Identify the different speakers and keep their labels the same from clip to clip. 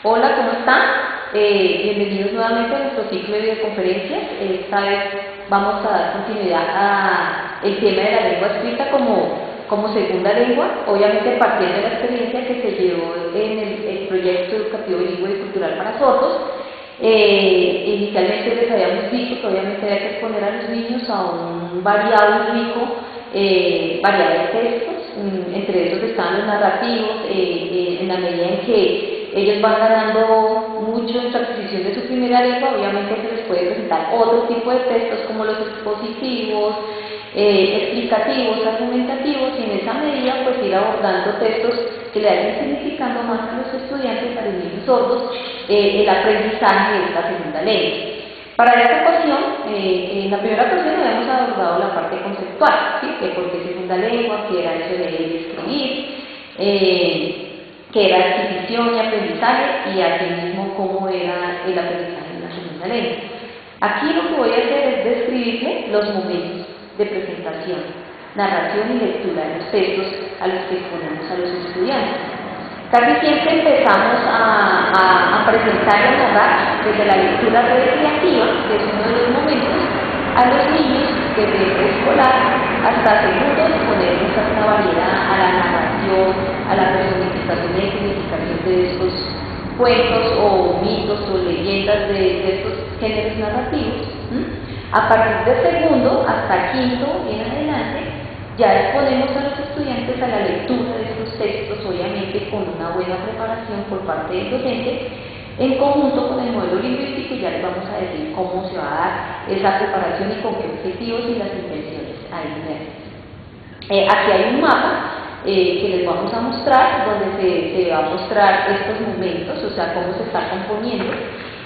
Speaker 1: Hola, ¿cómo están? Bienvenidos nuevamente a nuestro ciclo de videoconferencias. Esta vez vamos a dar continuidad al tema de la lengua escrita como segunda lengua, obviamente partiendo de la experiencia que se llevó en el proyecto educativo bilingüe y cultural para sordos. Inicialmente les habíamos dicho que obviamente había que exponer a los niños a un variado y rico variedad de textos, entre esos están los narrativos, en la medida en que ellos van ganando mucho en su adquisición de su primera lengua, obviamente se les puede presentar otro tipo de textos como los expositivos, explicativos, argumentativos, y en esa medida pues ir abordando textos que le vayan significando más a los estudiantes, a los niños sordos, el aprendizaje de esta segunda lengua. Para esta ocasión, en la primera ocasión habíamos abordado la parte conceptual, ¿sí? Que por qué segunda lengua, que era eso de leer y escribir, que era adquisición y aprendizaje, y asimismo cómo era el aprendizaje en la segunda lengua. Aquí lo que voy a hacer es describirle los momentos de presentación, narración y lectura de los textos a los que exponemos a los estudiantes. Casi siempre empezamos a presentar y a narrar desde la lectura recreativa, que es uno de los momentos, a los niños desde preescolar hasta segundo, exponerles a esta variedad, a la narración, a la personificación y significación de estos cuentos o mitos o leyendas de estos géneros narrativos. A partir de segundo hasta quinto en adelante, ya exponemos a los estudiantes a la lectura de estos textos, obviamente con una buena preparación por parte del docente, en conjunto con el modelo lingüístico, y ya les vamos a decir cómo se va a dar esa preparación y con qué objetivos y las intenciones ahí. Aquí hay un mapa que les vamos a mostrar, donde se va a mostrar estos momentos, o sea, cómo se está componiendo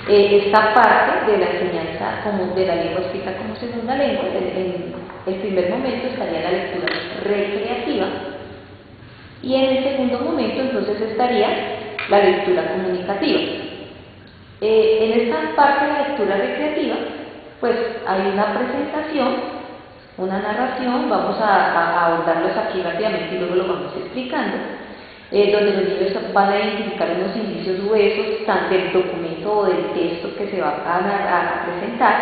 Speaker 1: esta parte de la enseñanza como de la lengua escrita como segunda lengua. En el primer momento estaría la lectura recreativa y en el segundo momento entonces estaría la lectura comunicativa. En esta parte de la lectura recreativa pues hay una presentación, una narración, vamos a abordarlos aquí rápidamente y luego lo vamos explicando, donde los niños van a identificar unos indicios huesos tanto del documento o del texto que se va a presentar.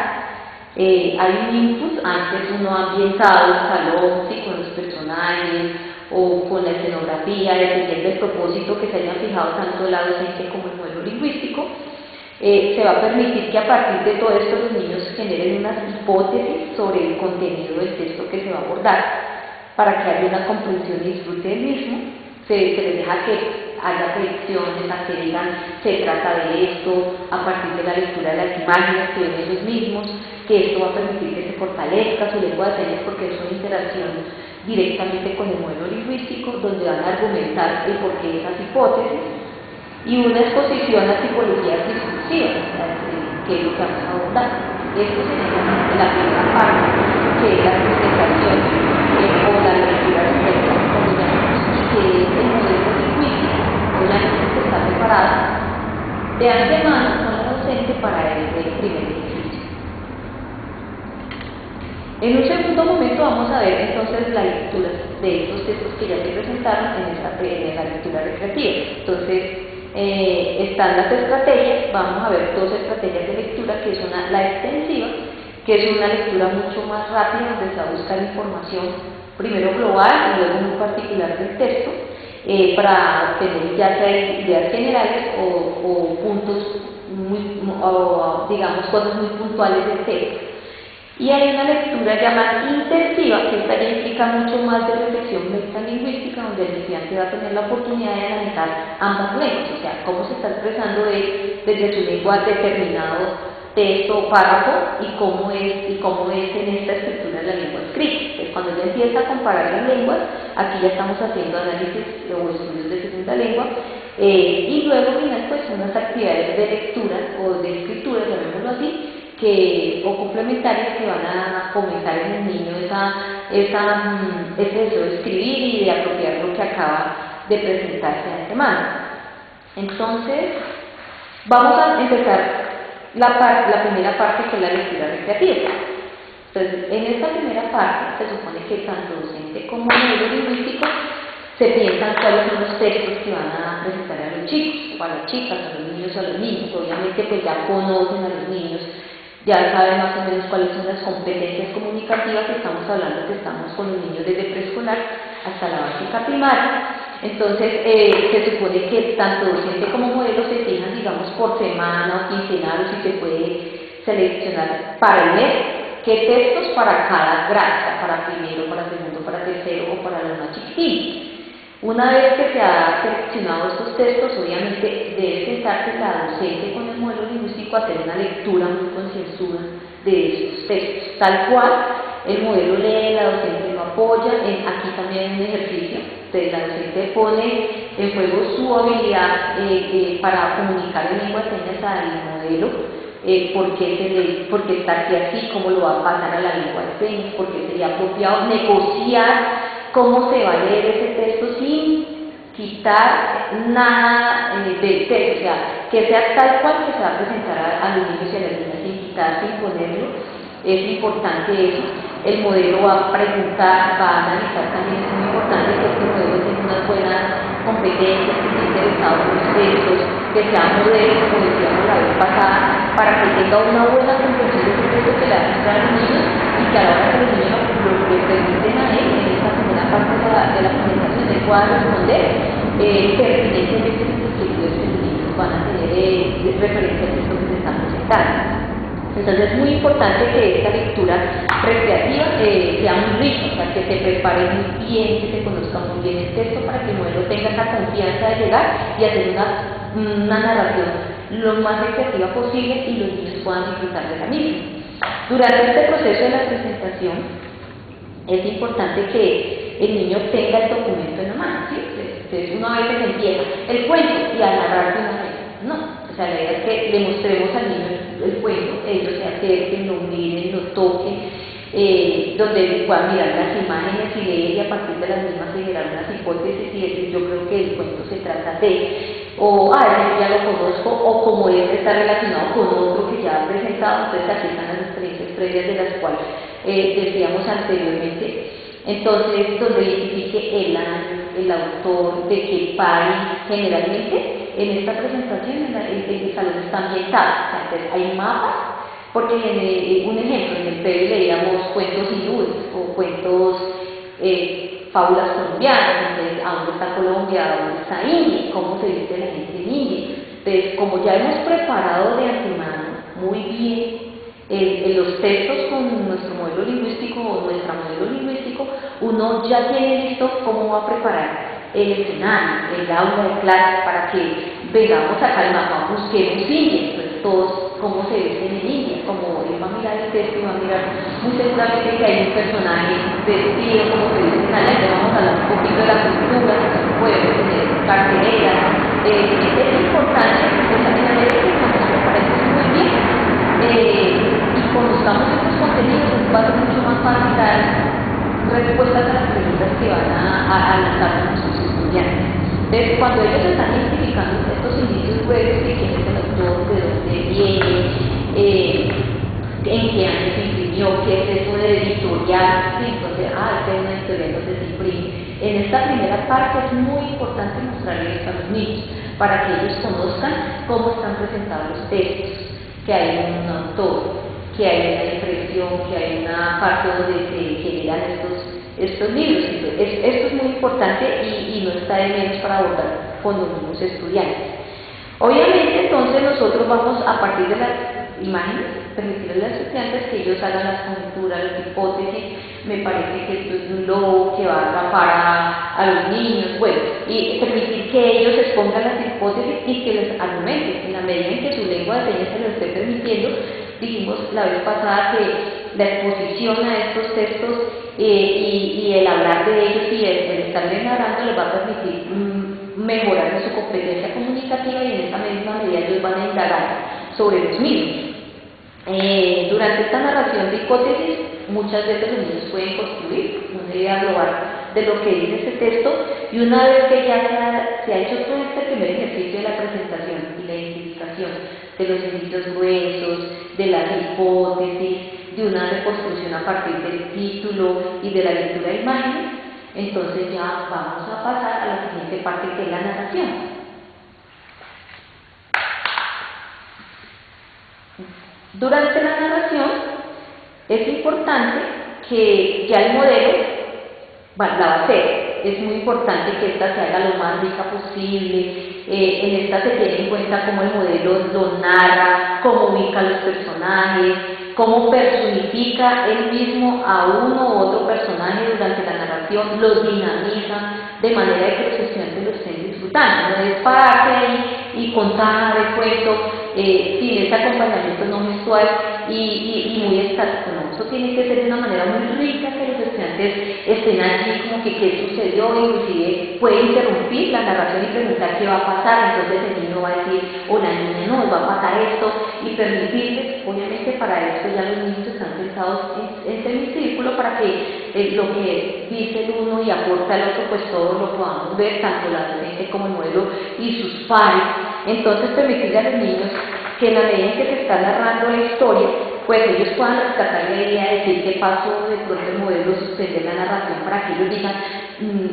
Speaker 1: Hay un input, antes uno ha ambientado el salón, ¿sí? Con los personajes o con la escenografía, dependiendo del propósito que se haya fijado tanto la docente como el modelo lingüístico. Se va a permitir que a partir de todo esto los niños generen unas hipótesis sobre el contenido del texto que se va a abordar, para que haya una comprensión y disfrute del mismo. Se les deja que haya predicciones, a que digan se trata de esto, a partir de la lectura de las imágenes que ven ellos mismos, que esto va a permitir que se fortalezca su lengua de señas, porque es una interacción directamente con el modelo lingüístico, donde van a argumentar el porqué de esas hipótesis, y una exposición a tipologías discursivas, que es lo que vamos a abordar. Esto sería la primera parte, que es la presentación o la lectura de textos, como llamamos, y que es el modelo lingüístico, obviamente que está preparado de antemano con la docente para el primer ejercicio. En un segundo momento vamos a ver entonces la lectura de estos textos que ya se presentaron en la lectura recreativa. Entonces, están las estrategias, vamos a ver dos estrategias de lectura, que es la extensiva, que es una lectura mucho más rápida, donde se va a buscar información primero global y luego muy particular del texto, para obtener ya sea ideas generales o puntos digamos cosas muy puntuales del texto. Y hay una lectura ya más intensiva, que esta ya implica mucho más de reflexión metalingüística, donde el estudiante va a tener la oportunidad de analizar ambas lenguas, o sea, cómo se está expresando desde su lengua determinado texto o párrafo, y cómo es en esta estructura de la lengua escrita. Entonces, cuando ya empieza a comparar las lenguas, aquí ya estamos haciendo análisis o estudios de segunda lengua, y luego vienen pues unas actividades de lectura o de escritura, llamémoslo así, o complementarias, que van a fomentar en el niño ese deseo de escribir y de apropiar lo que acaba de presentarse de antemano. Entonces, vamos a empezar la primera parte, que es la lectura recreativa. Entonces, en esta primera parte se supone que tanto docente como modelo lingüístico se piensan cuáles son los textos que van a presentar a los chicos, o a las chicas, a los niños o a los niños. Obviamente pues ya conocen a los niños, ya saben más o menos cuáles son las competencias comunicativas. Estamos hablando que estamos con los niños desde preescolar hasta la básica primaria. Entonces se supone que tanto docente como modelo se fijan, digamos, por semana o quincenal, o si se puede seleccionar para el mes, qué textos para cada grado, para primero, para segundo, para tercero o para los más chiquititos. Una vez que se ha seleccionado estos textos, obviamente debe sentarse la docente con el modelo lingüístico a hacer una lectura muy concienzuda de estos textos. Tal cual, el modelo lee, la docente lo apoya. Aquí también hay un ejercicio, entonces la docente pone en juego su habilidad para comunicar en lengua de señas al modelo. Por qué está así, cómo lo va a pasar a la lengua de señas, por qué sería apropiado negociar cómo se va a leer ese texto sin quitar nada del texto, o sea, que sea tal cual que se va a presentar a los niños y a las niñas, sin quitar, sin ponerlo. Es importante eso. El modelo va a preguntar, va a analizar también. Es muy importante que este modelo tenga unas buenas competencias, que esté interesado en los textos, que sea modelo, como decíamos la vez pasada, para que tenga una buena comprensión de ese texto que le va a mostrar a los niños, y que a la hora que los niños lo pregunten a él en esta segunda parte de la presentación, él pueda responder pertinentemente las inquietudes que los niños van a tener referencia al texto que se están presentando. Entonces es muy importante que esta lectura recreativa sea muy rica, o sea, que se prepare muy bien, que se conozca muy bien el texto, para que el modelo tenga esa confianza de llegar y hacer una narración lo más recreativa posible y los niños puedan disfrutar de la misma. Durante este proceso de la presentación es importante que el niño tenga el documento en la mano, ¿sí? Entonces uno a veces empieza el cuento y a narrar de una vez, no. O sea, la idea es que le mostremos al niño el cuento, ellos se acerquen, lo miren, lo toquen, donde puedan mirar las imágenes y leer, y a partir de las mismas generar unas hipótesis y decir, yo creo que el cuento se trata de, o ese ya lo conozco, o como este está relacionado con otro que ya ha presentado. Entonces aquí están las experiencias previas de las cuales decíamos anteriormente. Entonces, donde identifique el año, el autor, de qué país. Generalmente en esta presentación el salón está ambientado, o sea, entonces hay mapas, porque un ejemplo, en el PEI leíamos cuentos hindúes o cuentos, fábulas colombianas. Entonces, ¿a dónde está Colombia? ¿A dónde está India? ¿Cómo se dice la gente en India? Entonces, como ya hemos preparado de antemano muy bien los textos con nuestro modelo lingüístico o nuestra modelo lingüístico, uno ya tiene listo cómo va a preparar el escenario, el aula de clase, para que vengamos acá al mapa, busquemos India. Entonces todos, cómo se ve en India, como él va a mirar el texto y va a mirar muy seguramente que hay un personaje vestido como se dice en la ley. Vamos a hablar un poquito de la cultura, puede tener carteras. Es importante que la manera que nos preparemos muy bien y conozcamos estos contenidos. Nos va a ser mucho más fácil dar respuestas a las preguntas que van a lanzar nuestros estudiantes. Entonces, cuando ellos están identificando estos indicios gruesos de quién es el autor, de dónde viene, en qué año se imprimió, qué es eso de editorial, ¿sí? Entonces, esta es una editorial donde se imprime. En esta primera parte es muy importante mostrarles a los niños, para que ellos conozcan cómo están presentados los textos, que hay un autor, que hay una impresión, que hay una parte donde se generan estos libros. Entonces, esto es muy importante y no está de menos para abordar con los mismos estudiantes. Obviamente, entonces, nosotros vamos, a partir de las imágenes, permitirles a los estudiantes que ellos hagan las conjeturas, las hipótesis. Me parece que esto es un lobo que va a atrapar a los niños, bueno, y permitir que ellos expongan las hipótesis y que les argumenten en la medida en que su lengua de señas se lo esté permitiendo. Dijimos la vez pasada que la exposición a estos textos y el hablar de ellos y el estarles narrando les va a permitir mejorar su competencia comunicativa, y en esta misma medida ellos van a indagar sobre los mismos. Durante esta narración de hipótesis, muchas veces los niños pueden construir una idea global de lo que dice ese texto, y una vez que ya se ha hecho todo este primer ejercicio de la presentación y la identificación de los indicios gruesos, de las hipótesis, de una reconstrucción a partir del título y de la lectura de imágenes, Entonces ya vamos a pasar a la siguiente parte, que es la narración. Durante la narración es importante que ya el modelo, bueno, la va a hacer. Es muy importante que esta se haga lo más rica posible. En esta se tiene en cuenta cómo el modelo lo narra, cómo ubica los personajes, cómo personifica él mismo a uno u otro personaje durante la narración, los dinamiza de manera de que los estudiantes lo estén disfrutando. No es pararse ahí y contar el cuento sin ese acompañamiento no gestual y muy estático, ¿no? Eso tiene que ser de una manera muy rica, que los estudiantes estén allí como que qué sucedió, inclusive puede interrumpir la narración y preguntar qué va a pasar, entonces el niño va a decir, o la niña no, va a pasar esto, y permitirles, obviamente para esto ya los niños están sentados en semicírculo para que lo que dice el uno y aporta el otro, pues todo lo podamos ver, tanto la docente como el modelo y sus pares. Entonces permitirle a los niños que en la medida en que se está narrando la historia, pues ellos puedan rescatar la idea, decir qué pasó, de pronto el modelo suspender la narración para que ellos digan,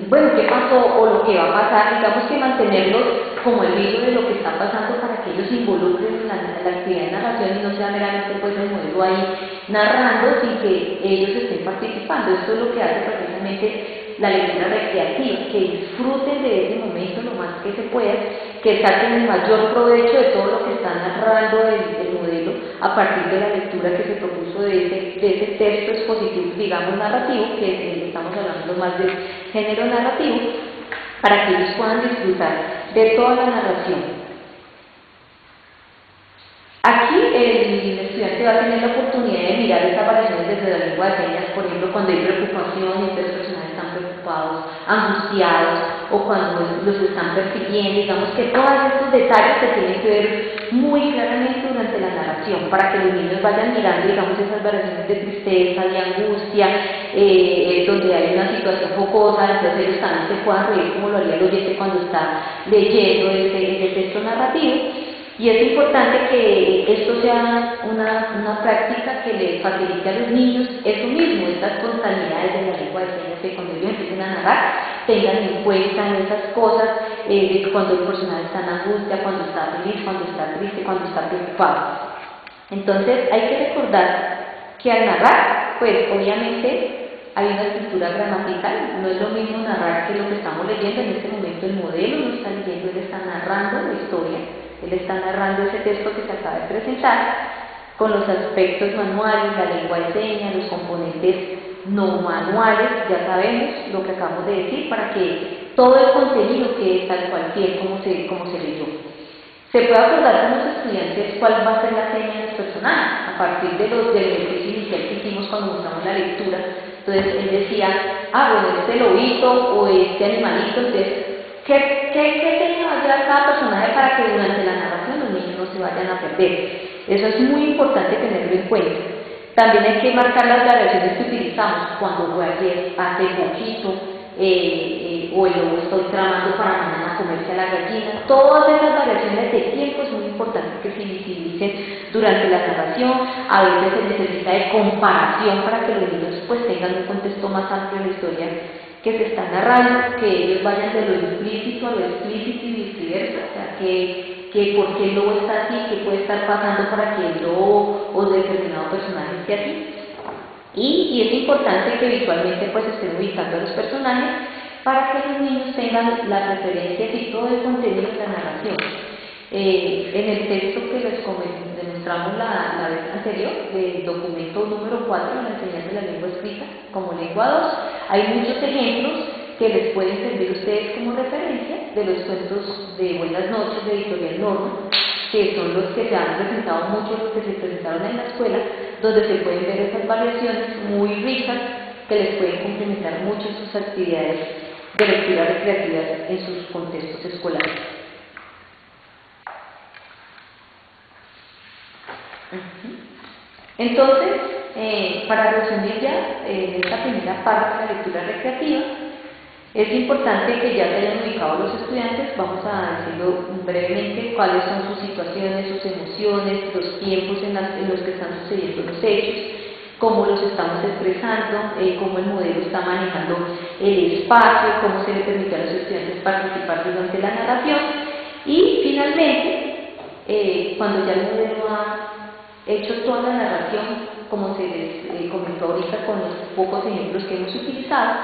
Speaker 1: bueno, qué pasó o lo que va a pasar, digamos que mantenerlos como el hilo de lo que está pasando para que ellos se involucren en la actividad de narración y no sea meramente pues el modelo ahí narrando sin que ellos estén participando. Esto es lo que hace precisamente la lectura recreativa, que disfruten de ese momento lo más que se pueda, que saquen el mayor provecho de todo lo que está narrando el modelo a partir de la lectura que se propuso de ese texto expositivo, digamos narrativo, que estamos hablando más del género narrativo, para que ellos puedan disfrutar de toda la narración. Aquí el estudiante va a tener la oportunidad de mirar esas variaciones desde la lengua de señas, por ejemplo, cuando hay preocupación y los personajes están preocupados, angustiados, o cuando los están persiguiendo. Digamos que todos estos detalles se tienen que ver muy claramente durante la narración, para que los niños vayan mirando, digamos, esas variaciones de tristeza, de angustia, donde hay una situación jocosa, entonces ellos también se puedan reír como lo haría el oyente cuando está leyendo ese texto narrativo. Y es importante que esto sea una práctica que les facilite a los niños eso mismo, estas espontaneidades de la lengua de señas, que cuando ellos empiecen a narrar tengan en cuenta esas cosas, de cuando el personaje está en angustia, cuando está feliz, cuando está triste, cuando está preocupado. Entonces hay que recordar que al narrar, pues obviamente hay una estructura gramatical, no es lo mismo narrar que lo que estamos leyendo. En este momento el modelo no está leyendo, él está narrando la historia. Él está narrando ese texto que se acaba de presentar con los aspectos manuales, la lengua de señas, los componentes no manuales, ya sabemos lo que acabamos de decir, para que todo el contenido quede tal cual como se leyó. Se puede acordar con los estudiantes cuál va a ser la seña del personaje, a partir del ejercicio inicial que hicimos cuando mostramos la lectura. Entonces él decía, bueno, este lobito o este animalito, entonces, ¿Qué seña va a llevar cada personaje para que durante la narración los niños no se vayan a perder? Eso es muy importante tenerlo en cuenta. También hay que marcar las variaciones que utilizamos, cuando fue ayer, hace poquito, o el lobo estoy tramando para mañana comerse a la gallina. Todas esas variaciones de tiempo es muy importante que se visibilicen durante la narración. A veces se necesita de comparación para que los niños pues tengan un contexto más amplio de la historia que se está narrando, que ellos vayan de lo implícito a lo explícito y viceversa, o sea, que por qué el lobo está así, qué puede estar pasando para que el lobo o determinado personaje esté así. Y es importante que visualmente pues estén ubicando a los personajes para que los niños tengan las referencias y todo el contenido de la narración. En el texto que les demostramos la vez anterior, del documento número 4, la enseñanza de la lengua escrita como lengua 2, hay muchos ejemplos que les pueden servir a ustedes como referencia de los cuentos de Buenas noches de Editorial Norma, que son los que se han presentado mucho, los que se presentaron en la escuela, donde se pueden ver esas variaciones muy ricas que les pueden complementar mucho sus actividades de lectura recreativas en sus contextos escolares. Entonces, para resumir ya esta primera parte de la lectura recreativa, es importante que ya se hayan ubicado los estudiantes. Vamos a decirlo brevemente cuáles son sus situaciones, sus emociones, los tiempos en los que están sucediendo los hechos. cómo los estamos expresando, cómo el modelo está manejando el espacio, cómo se le permite a los estudiantes participar durante la narración. Y finalmente, cuando ya el modelo ha hecho toda la narración, como se les comentó ahorita con los pocos ejemplos que hemos utilizado,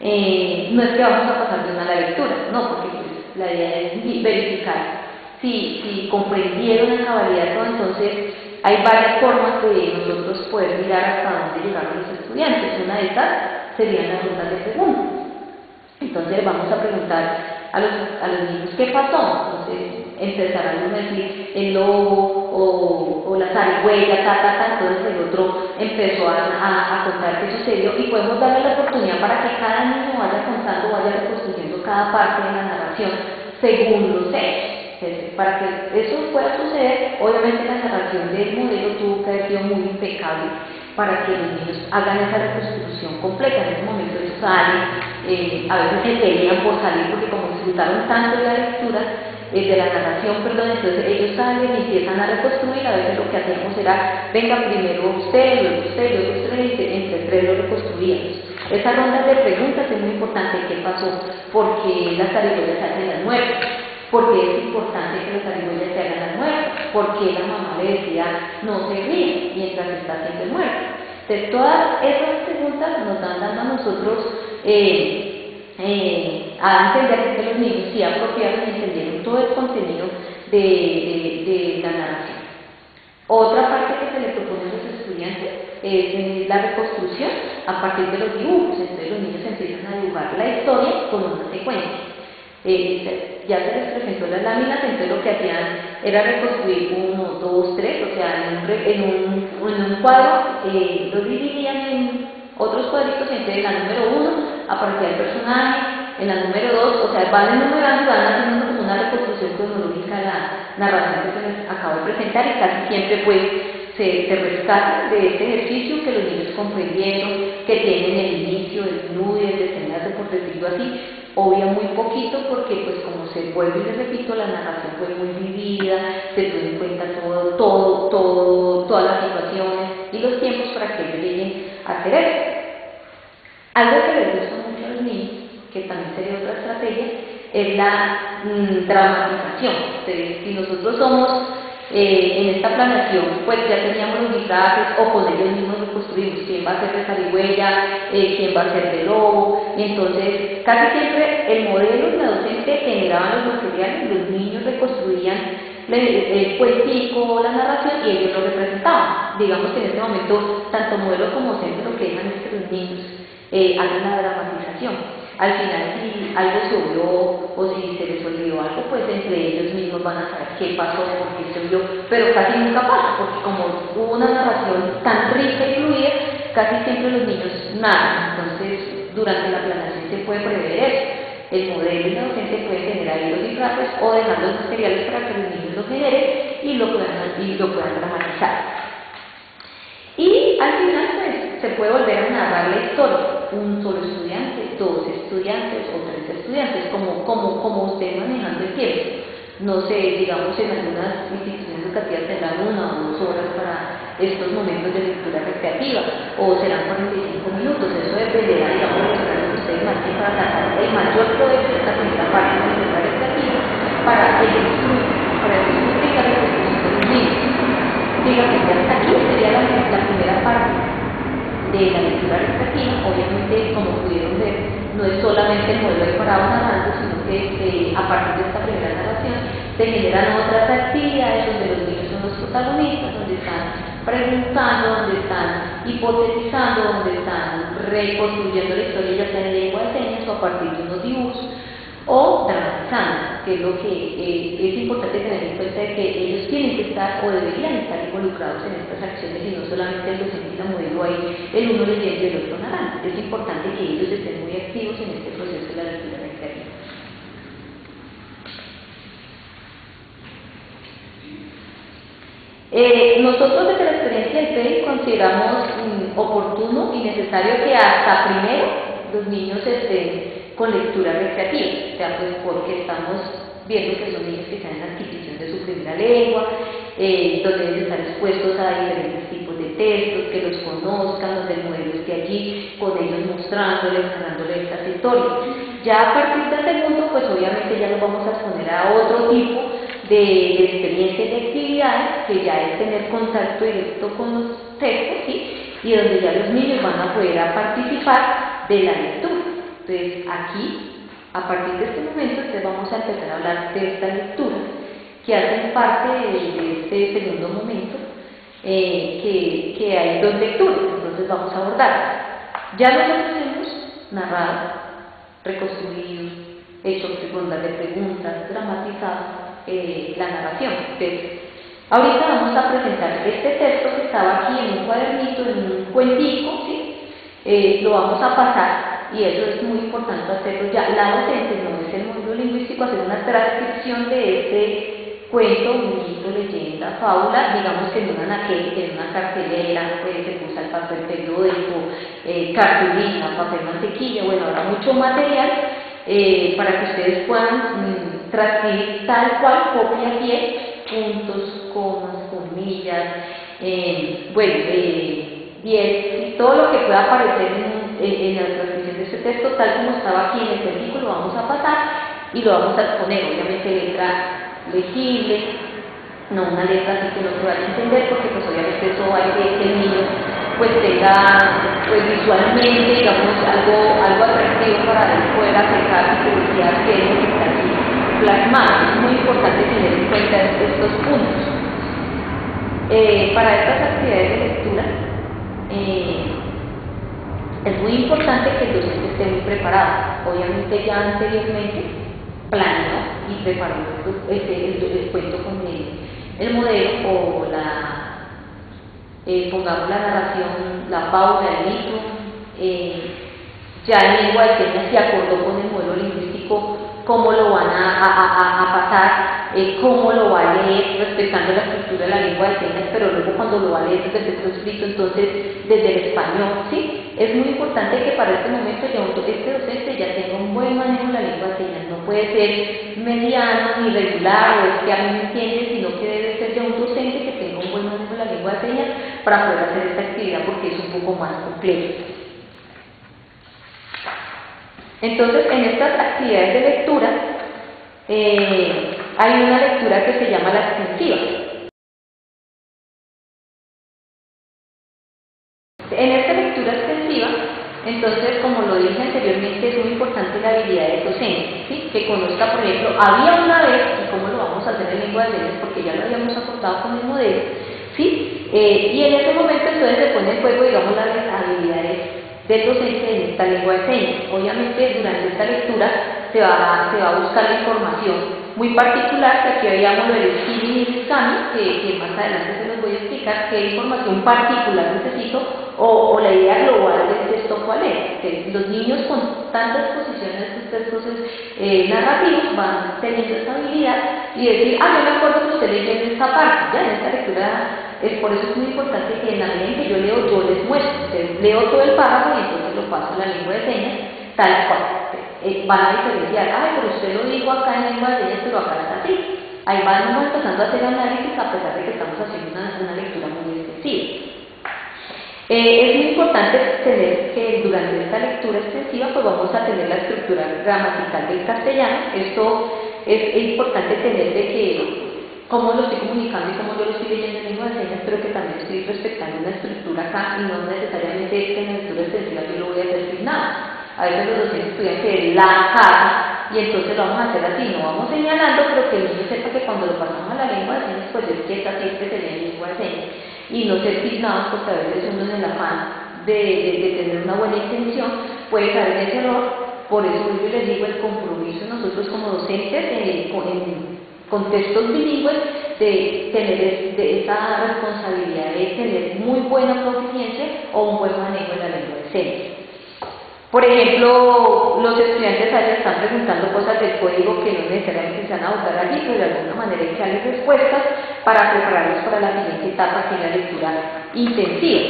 Speaker 1: no es que vamos a pasar de una a la lectura, no, porque pues, la idea es verificar si comprendieron en cabalidad todo. Entonces hay varias formas de nosotros poder mirar hasta dónde llegaron los estudiantes. Una de estas serían las rondas de preguntas. Entonces vamos a preguntar a los niños qué pasó. Entonces empezarán a decir el lobo o la zarigüeya, entonces el otro empezó a contar qué sucedió, y podemos darle la oportunidad para que cada niño vaya contando, vaya reconstruyendo cada parte de la narración según los hechos. Para que eso pueda suceder, obviamente la narración del modelo tuvo que haber sido muy impecable para que los niños hagan esa reconstrucción completa. En ese momento ellos salen, a veces se pelean por salir porque como disfrutaron tanto de la lectura, de la narración, perdón, entonces ellos salen y empiezan a reconstruir. A veces lo que hacíamos era, venga primero usted, luego usted, luego usted, y entre tres lo reconstruíamos. Esa ronda de preguntas es muy importante. ¿Qué pasó? ¿Por qué las zarigüeyas se hacen almuerzo? ¿Por qué es importante que las zarigüeyas se hagan almuerzo? ¿Por qué la mamá le decía no se ríe mientras está haciendo el muerto? Entonces todas esas preguntas nos dan dando a nosotros a entender que los niños sí apropiaron y entendieron todo el contenido de la narración. Otra parte que se le propone a los estudiantes es la reconstrucción a partir de los dibujos. Entonces los niños empiezan a dibujar la historia con una secuencia. Ya se les presentó las láminas, entonces lo que hacían era reconstruir 1, 2, 3, o sea, en un cuadro los dividían en otros cuadritos. Entonces en la número 1 aparecía el personaje, en la número 2, o sea, van enumerando y van haciendo como una reconstrucción cronológica de la narración que se les acabo de presentar, y casi siempre pues se rescata de este ejercicio que los niños comprendieron, que tienen el inicio, el nudo y el desenlace, por decirlo así. Obvia muy poquito porque pues como se vuelve y les repito, la narración fue muy vivida, se tuvo en cuenta todas las situaciones y los tiempos para que ellos lleguen a hacer eso. Algo que les gusta mucho a los niños, que también sería otra estrategia, es la dramatización. Entonces, si nosotros somos en esta planeación, pues ya teníamos los disfraces, o con ellos mismos lo construimos, quién va a ser de zarigüeya, quién va a ser de lobo, y entonces casi siempre el modelo y la docente generaban los materiales, los niños reconstruían el cuentico, la narración, y ellos lo representaban. Digamos que en este momento, tanto modelo como docente lo que dejan es que los niños hagan la dramatización. Al final, si algo se olvidó o si se les olvidó algo, pues entre ellos mismos van a saber qué pasó, por qué se olvidó, pero casi nunca pasa, porque como hubo una narración tan rica y fluida, casi siempre los niños nadan. Entonces, durante la planeación se puede prever eso. El modelo y la docente puede generar ahí los disfraces o dejar los materiales para que los niños lo generen y lo puedan dramatizar. Y al final, pues, se puede volver a narrar la historia. Un solo estudiante, 2 estudiantes o 3 estudiantes, como usted manejando el tiempo. No sé, digamos, en algunas instituciones educativas tendrán 1 o 2 horas para estos momentos de lectura recreativa, o serán 45 minutos. Eso dependerá, digamos, de los horarios que ustedes marquen para sacar el mayor provecho de esta primera parte de la lectura recreativa para el disfrute y la reconstrucción de los niños. Dígame que hasta aquí sería la primera parte de la lectura recreativa. Obviamente, como pudieron ver, no es solamente el modelo de parado narrando, sino que a partir de esta primera narración se generan otras actividades donde los niños son los protagonistas, donde están preguntando, donde están hipotetizando, donde están reconstruyendo la historia, ya sea en lengua de señas o a partir de unos dibujos, o dramatizando, que es lo que es importante tener en cuenta, de que ellos tienen que estar o deberían estar involucrados en estas acciones y no solamente el docente y la modelo ahí, el uno leyendo y el otro narrando. Es importante que ellos estén muy activos en este proceso de la lectura recreativa. Nosotros desde la experiencia del PEI consideramos oportuno y necesario que hasta primero los niños estén con lectura recreativa, o sea, pues porque estamos viendo que son niños que están en la adquisición de su primera lengua, donde deben estar expuestos a diferentes tipos de de textos, que los conozcan, donde el modelo esté allí, con ellos mostrándoles, narrándoles estas historias. Ya a partir del segundo, pues obviamente ya nos vamos a exponer a otro tipo de experiencias y de actividades, que ya es tener contacto directo con los textos, ¿sí? Y donde ya los niños van a poder participar de la lectura. Entonces aquí, a partir de este momento, vamos a empezar a hablar de estas lecturas que hacen parte de este segundo momento, que hay dos lecturas, entonces vamos a abordarlas. Ya nosotros hemos narrado, reconstruido, hecho rondas de preguntas, dramatizado la narración. Entonces, ahorita vamos a presentar este texto que estaba aquí en un cuadernito, en un cuentico, ¿sí? Lo vamos a pasar. Y eso es muy importante hacerlo ya. La docente, no es el módulo lingüístico, hacer una transcripción de este cuento, mito, leyenda, fábula, digamos que en una anaquel, en una cartelera, pues se usa el papel periódico, cartulina, papel mantequilla, bueno, habrá mucho material para que ustedes puedan transcribir tal cual, copia a pie, puntos, comas, comillas, bueno, 10, todo lo que pueda aparecer en la transcripción de este texto, tal como estaba aquí en el cuentico, lo vamos a pasar y lo vamos a exponer, obviamente letra legible, no una letra así que no se vaya a entender, porque pues obviamente eso hay que el niño pues tenga pues visualmente, digamos, algo atractivo para él poder acercar y publicidad que es lo que está aquí plasmado. Es muy importante tener en cuenta estos puntos. Para estas actividades de lectura, es muy importante que el docente esté muy preparado. Obviamente ya anteriormente planeó y preparó el cuento con el modelo o pongamos la narración, la fábula, el mito, ya en lengua de señas se acordó con el modelo lingüístico cómo lo van a pasar, cómo lo va a leer, respetando la estructura de la lengua de señas, pero luego cuando lo va a leer desde el texto escrito, entonces desde el español, ¿sí? Es muy importante que para este momento ya este docente ya tenga un buen manejo de la lengua de señas, no puede ser mediano ni regular o es que a mí me entiende, sino que debe ser ya un docente que tenga un buen manejo de la lengua de señas para poder hacer esta actividad porque es un poco más complejo. Entonces, en estas actividades de lectura, hay una lectura que se llama la extensiva. En esta lectura extensiva, entonces, como lo dije anteriormente, es muy importante la habilidad del docente, ¿sí? Que conozca, por ejemplo, había una vez, y cómo lo vamos a hacer en lengua de señas, porque ya lo habíamos acordado con el modelo, ¿sí? Y en ese momento entonces se pone en juego, digamos, las habilidades del docente en esta lengua de señas. Obviamente durante esta lectura se va a buscar la información muy particular, que aquí habíamos lo del Skimi y el Skami, que más adelante se los voy a explicar qué información particular necesito o la idea global del texto cuál es. Que los niños con tanta exposición a estos textos narrativos van teniendo esta habilidad y decir, yo me acuerdo que usted leyó en esta parte, ya en esta lectura. Por eso es muy importante que en la medida en que yo leo, yo les muestro. Entonces, leo todo el párrafo y entonces lo paso en la lengua de señas, tal cual. Van a diferenciar, pero usted lo dijo acá en lengua de señas, pero acá está así. Ahí vamos empezando a hacer análisis a pesar de que estamos haciendo una lectura muy extensiva. Es muy importante tener que durante esta lectura extensiva pues vamos a tener la estructura gramatical del castellano. Esto es importante tener de que cómo lo estoy comunicando y cómo yo lo estoy leyendo en lengua de señas, pero que también estoy respetando una estructura acá y no necesariamente es que en la lectura extensiva yo lo voy a hacer sin nada. A veces los docentes estudian que es la casa y entonces lo vamos a hacer así, no vamos señalando, pero que el niño sepa que cuando lo pasamos a la lengua de señas, pues es que esta siempre se lee en lengua de señas y no ser signados, porque a veces uno en el afán de tener una buena intención puede caer en ese error. Por eso yo les digo el compromiso nosotros como docentes con textos bilingües de tener esa responsabilidad de tener muy buena proficiencia o un buen manejo de la lengua de señas. Por ejemplo, los estudiantes allá están preguntando cosas del código que no necesariamente se van a abordar allí, pero de alguna manera hay que darles respuestas para prepararlos para la siguiente etapa, que es la lectura intensiva.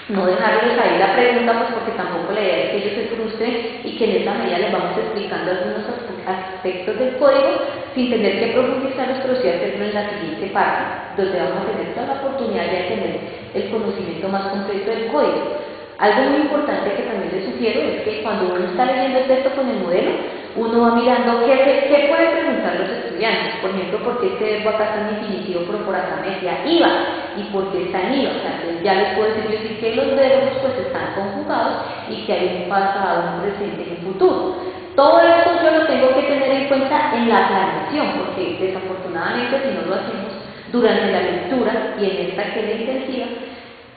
Speaker 1: No dejarles ahí la pregunta, pues porque tampoco la idea es que ellos se frustren y que en esa medida les vamos explicando algunos aspectos del código sin tener que profundizarlos, pero sí hacerlo en la siguiente parte, donde vamos a tener toda la oportunidad de tener el conocimiento más completo del código. Algo muy importante que también les sugiero es que cuando uno está leyendo el texto con el modelo, uno va mirando qué pueden preguntar los estudiantes. Por ejemplo, ¿por qué este verbo acá está en infinitivo, pero por acá me decía iba? ¿Y por qué está en iba? O sea, entonces ya les puedo decir yo sí que los verbos pues están conjugados y que hay un pasado, un presente y un futuro. Todo esto yo lo tengo que tener en cuenta en la planeación, porque desafortunadamente si no lo hacemos durante la lectura y en esta que es la intensiva,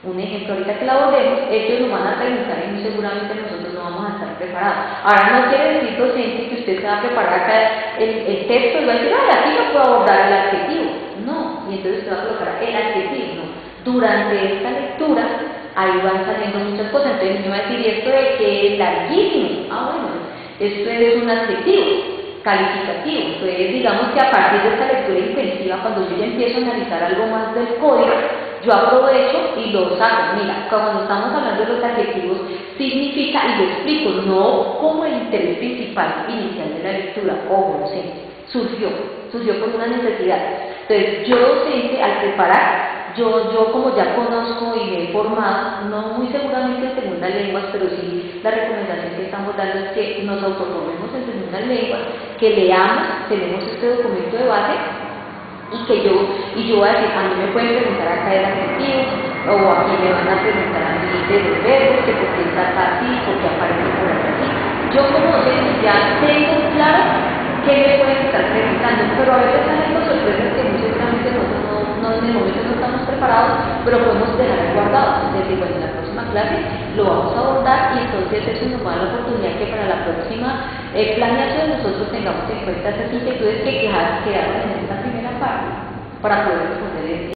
Speaker 1: un ejemplo ahorita que la abordemos, ellos nos van a preguntar y muy seguramente nosotros no vamos a estar preparados. Ahora no quiere decir, docente, que usted se va a preparar acá el texto y va a decir, ay, aquí no puedo abordar el adjetivo. No, y entonces usted va a colocar el adjetivo, no. Durante esta lectura, ahí van saliendo muchas cosas, entonces me va a decir, ¿y esto de que es larguísimo? Ah, bueno, esto es un adjetivo calificativo. Entonces, digamos que a partir de esta lectura intensiva, cuando yo ya empiezo a analizar algo más del código, yo aprovecho y lo saco. Mira, cuando estamos hablando de los adjetivos, significa, y lo explico, no como el interés principal inicial de la lectura, ojo, docente, surgió por una necesidad. Entonces, yo docente, al preparar, yo como ya conozco y me he formado, no muy seguramente en segundas lenguas, pero sí la recomendación que estamos dando es que nos autoformemos en segundas lenguas, que leamos, tenemos este documento de base, y yo voy a decir, a mí me pueden preguntar acá del adjetivo, o aquí me van a preguntar a mí de los verbos, que por qué está acá así, por qué aparece por acá así. Yo como docente ya tengo claro qué me pueden estar preguntando, pero a veces salen las sorpresas que muy seguramente nosotros no en el momento no estamos preparados, pero podemos dejar guardados. Es decir, bueno, en la próxima clase lo vamos a abordar y entonces eso nos va a dar la oportunidad que para la próxima planeación nosotros tengamos en cuenta esas inquietudes que quedaron en esta primera parte para poder responder